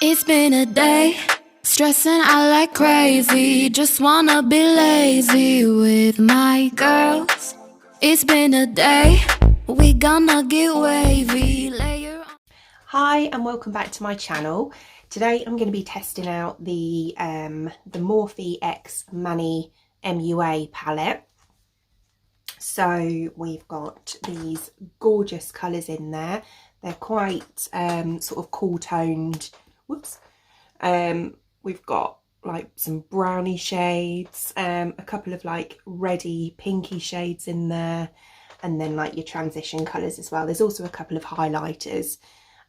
It's been a day, stressing out like crazy. Just wanna be lazy with my girls. It's been a day, we gonna get wavy. Hi and welcome back to my channel. Today I'm going to be testing out the Morphe X Manny MUA palette. So we've got these gorgeous colours in there. They're quite sort of cool toned. Whoops. We've got like some brownie shades, a couple of like reddy pinky shades in there, and then like your transition colours as well. There's also a couple of highlighters.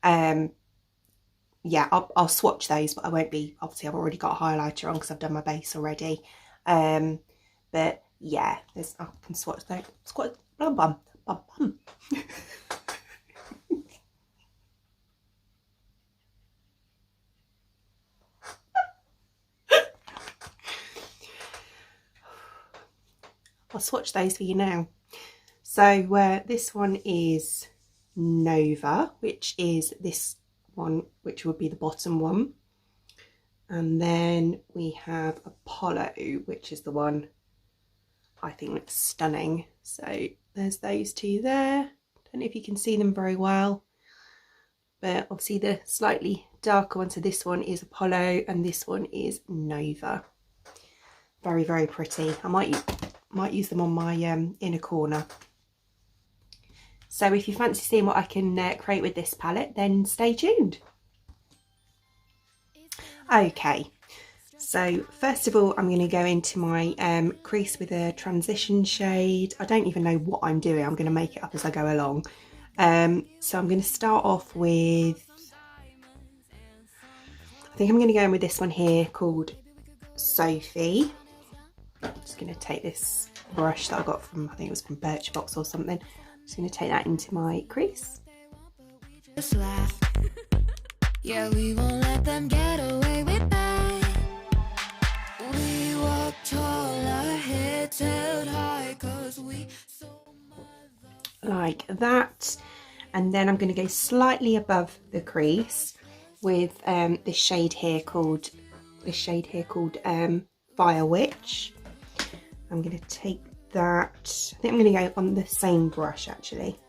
Yeah, I'll swatch those, but I won't be, obviously I've already got a highlighter on because I've done my base already. But yeah, I can swatch those. Bum bum bum bum. I'll swatch those for you now. So this one is Nova, which is this one, which would be the bottom one. And then we have Apollo, which is the one I think looks stunning. So there's those two there. Don't know if you can see them very well, but obviously the slightly darker one. So this one is Apollo and this one is Nova. Very, very pretty. I might use them on my inner corner. So if you fancy seeing what I can create with this palette, then stay tuned. Okay, so first of all I'm going to go into my crease with a transition shade. I don't even know what I'm doing, I'm going to make it up as I go along. So I'm going to start off with, I think I'm going to go in with this one here called Sophie. I'm just going to take this brush that I got from, I think it was from Birchbox or something. I'm just going to take that into my crease. Yeah, we won't let them get away with that. We walk tall, our heads held high, 'cause we so like that. And then I'm going to go slightly above the crease with this shade here called Fire Witch. I'm going to take that, I think I'm going to go on the same brush actually.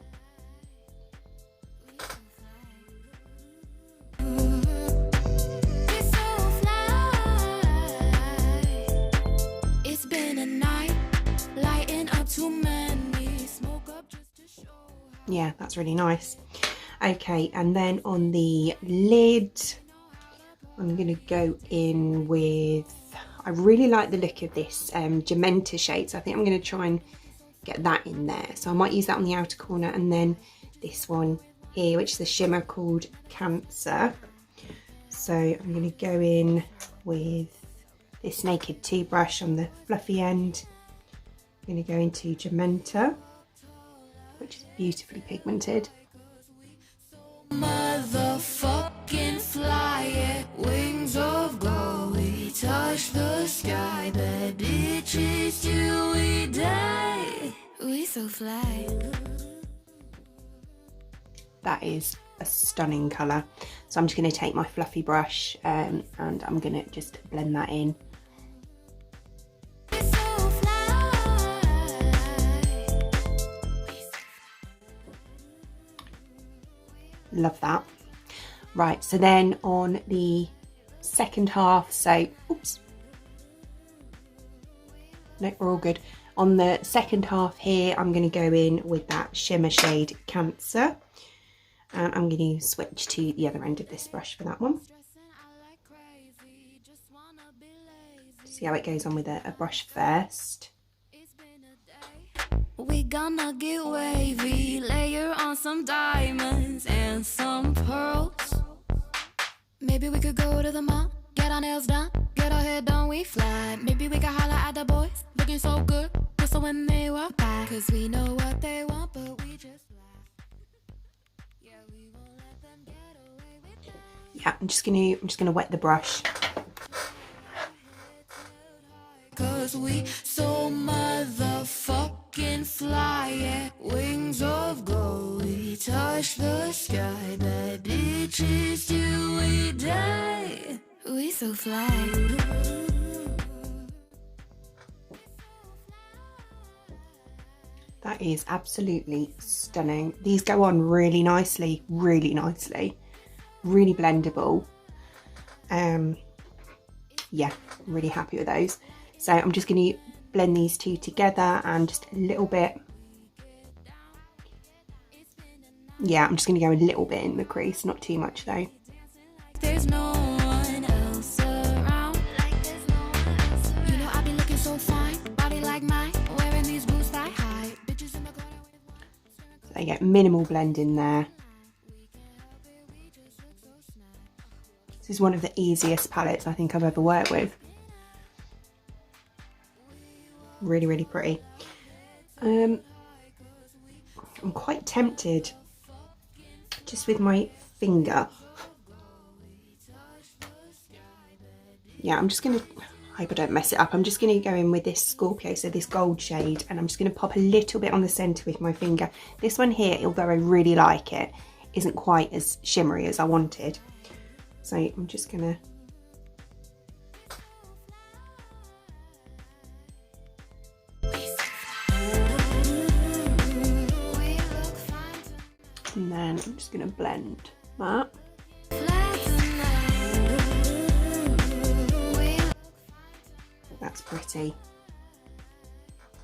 Yeah, that's really nice. Okay, and then on the lid, I'm going to go in with, I really like the look of this Gamenta shade, so I think I'm going to try and get that in there. So I might use that on the outer corner, and then this one here, which is a shimmer called Cancer. So I'm going to go in with this Naked 2 brush on the fluffy end. I'm going to go into Gamenta, which is beautifully pigmented. motherfucking fly, yeah. Wings of gold, we touch the sky. Bad bitches till we die. We so fly. That is a stunning colour. So I'm just going to take my fluffy brush and I'm going to just blend that in. Love that. Right, so then on the second half, so oops, no, we're all good. On the second half here, I'm going to go in with that shimmer shade Cancer, and I'm going to switch to the other end of this brush for that one. See how it goes on with a brush first. We gonna get wavy, layer on some diamonds and some pearls. Maybe we could go to the mall, get our nails done, get our hair done, we fly. Maybe we could holler at the boys, looking so good, whistle when they walk by. 'Cause we know what they want, but we just laugh. Yeah, we won't let them get away with that. Yeah, I'm just gonna wet the brush. 'Cause we so motherfucking fly, yeah. Wings of gold, we touch the sky. Bad bitches till we die. so fly. That is absolutely stunning. These go on really nicely, really blendable. Yeah, I'm really happy with those. So I'm just going to blend these two together and just a little bit. Yeah, I'm just going to go a little bit in the crease, not too much though. There's no one else around. You know I be looking so fine, body like mine, wearing these boots thigh high. Bitches in the corner with So you get minimal blend in there. This is one of the easiest palettes I think I've ever worked with. Really pretty. I'm quite tempted just with my finger. Yeah, I'm just gonna, I hope I don't mess it up. I'm just gonna go in with this Scorpio, so this gold shade, and I'm just gonna pop a little bit on the center with my finger. This one here, although I really like it, isn't quite as shimmery as I wanted. So I'm just gonna and then I'm just gonna blend that. That's pretty.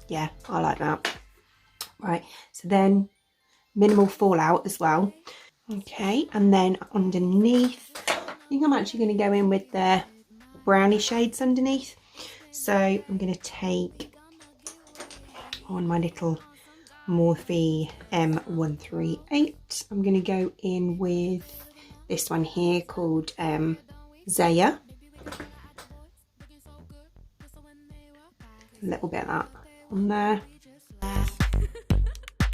Yeah, I like that. Right, so then minimal fallout as well. Okay, and then underneath, I think I'm actually going to go in with the brownie shades underneath. So I'm going to take on my little Morphe M138. I'm going to go in with this one here called Zaya. A little bit of that on there.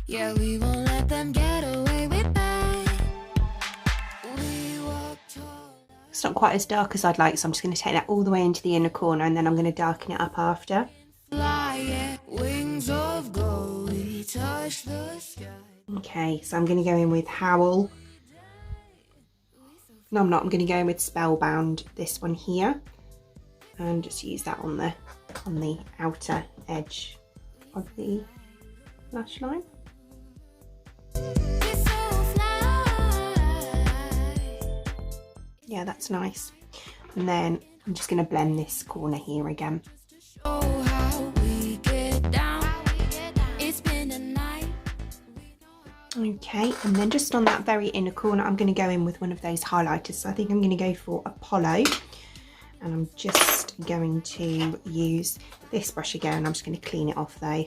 yeah, we won't let them get away with that. It's not quite as dark as I'd like, so I'm just going to take that all the way into the inner corner and then I'm going to darken it up after. Wings of gold, we touch the sky. Okay, so I'm going to go in with Howl. No, I'm not. I'm going to go in with Spellbound, this one here, and just use that on the outer edge of the lash line. Yeah, that's nice. And then I'm just going to blend this corner here again. Okay, and then just on that very inner corner, I'm going to go in with one of those highlighters. So I think I'm going to go for Apollo. And I'm just going to use this brush again. I'm just going to clean it off though.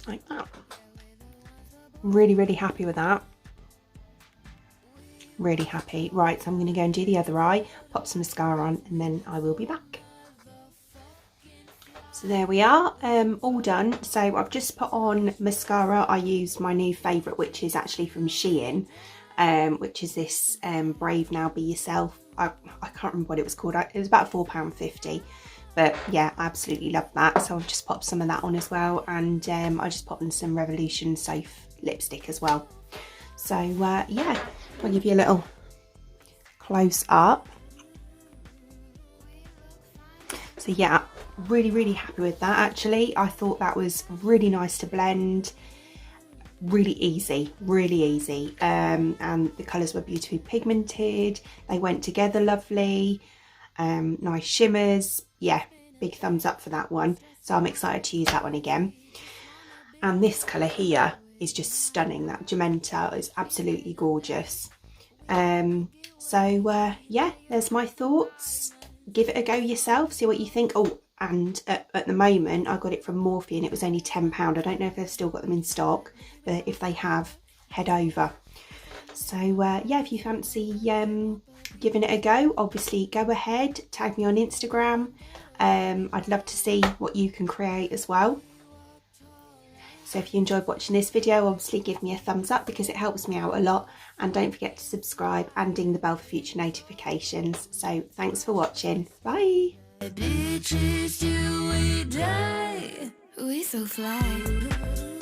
Like that. Really happy with that. Really happy. Right, so I'm going to go and do the other eye, pop some mascara on, and then I will be back. So there we are, all done. So I've just put on mascara. I used my new favourite, which is actually from Shein, which is this Brave Now Be Yourself. I can't remember what it was called. It was about £4.50. But yeah, I absolutely love that. So I've just popped some of that on as well. And I just popped in some Revolution Safe lipstick as well. So yeah, I'll give you a little close up. So yeah, really happy with that actually. I thought that was really nice to blend. Really easy. And the colours were beautifully pigmented. They went together lovely. Nice shimmers. Yeah, big thumbs up for that one. So I'm excited to use that one again. And this colour here is just stunning. That Gamenta is absolutely gorgeous. So yeah, there's my thoughts. Give it a go yourself, see what you think. Oh, and at the moment I got it from Morphe and it was only £10. I don't know if they've still got them in stock, but if they have, head over. So yeah, if you fancy giving it a go, obviously go ahead, tag me on Instagram. I'd love to see what you can create as well. So if you enjoyed watching this video, obviously give me a thumbs up because it helps me out a lot, and don't forget to subscribe and ding the bell for future notifications. So thanks for watching. Bye. Bitches till we die. We so fly.